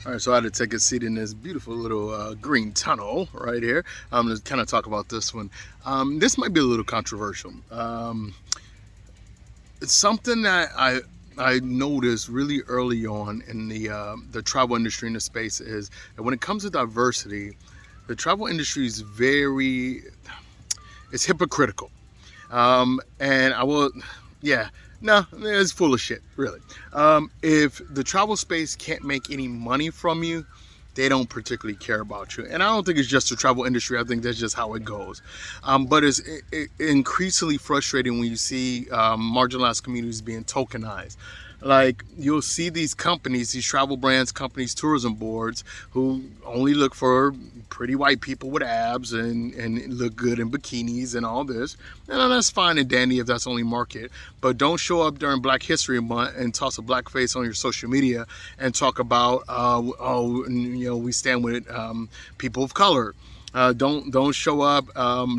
All right, so I had to take a seat in this beautiful little green tunnel right here. I'm going to kind of talk about this one. This might be a little controversial. It's something that I noticed really early on in the travel industry in the space is that when it comes to diversity, the travel industry is it's hypocritical. And I will, yeah, no, it's full of shit, really. If the travel space can't make any money from you, they don't particularly care about you. And I don't think it's just the travel industry. I think that's just how it goes. But it's increasingly frustrating when you see marginalized communities being tokenized. Like, you'll see these companies, these travel brands, companies, tourism boards who only look for pretty white people with abs and look good in bikinis and all this. And that's fine and dandy if that's only market. But don't show up during Black History Month and toss a black face on your social media and talk about, we stand with people of color. Don't show up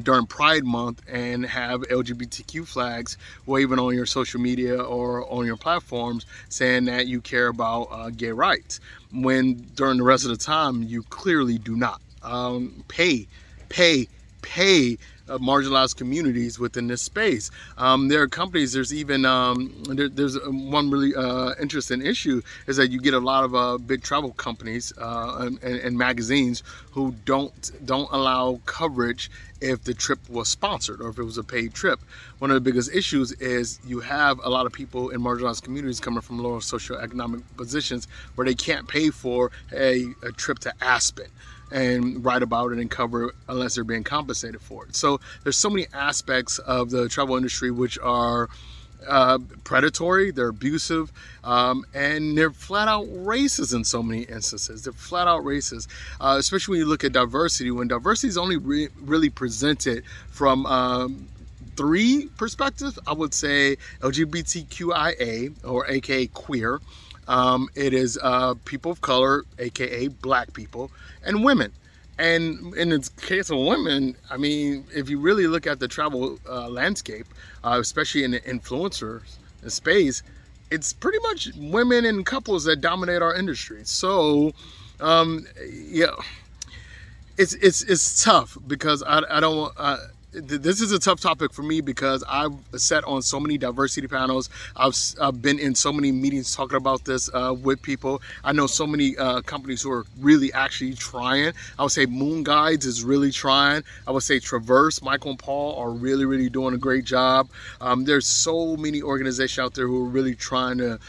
during Pride Month and have LGBTQ flags waving on your social media or on your platforms saying that you care about gay rights, when during the rest of the time you clearly do not. Pay marginalized communities within this space. There are companies, there's even, there's one really interesting issue is that you get a lot of big travel companies and magazines who don't allow coverage if the trip was sponsored or if it was a paid trip. One of the biggest issues is you have a lot of people in marginalized communities coming from lower socioeconomic positions where they can't pay for a trip to Aspen and write about it and cover it unless they're being compensated for it. So there's so many aspects of the travel industry which are predatory, they're abusive, and they're flat out racist in so many instances. They're flat out racist, especially when you look at diversity, when diversity is only really presented from three perspectives. I would say LGBTQIA, or aka queer. It is people of color, aka black people, and women. And in the case of women, I mean, if you really look at the travel landscape, especially in the influencer space, it's pretty much women and couples that dominate our industry. So, yeah, it's tough because I don't. This is a tough topic for me because I've sat on so many diversity panels. I've been in so many meetings talking about this with people. I know so many companies who are really actually trying. I would say Moon Guides is really trying. I would say Traverse, Michael and Paul are really doing a great job. There's so many organizations out there who are really trying to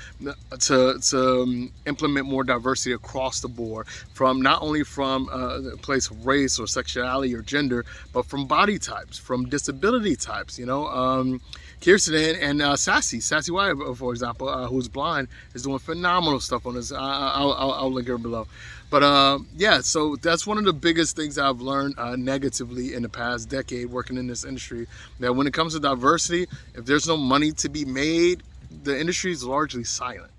implement more diversity across the board, from not only from the place of race or sexuality or gender, but from body types, from disability types. Kirsten and Sassy Wyatt, for example, who's blind, is doing phenomenal stuff on this. I'll link her below. But yeah, so that's one of the biggest things I've learned negatively in the past decade working in this industry, that when it comes to diversity, if there's no money to be made, the industry is largely silent.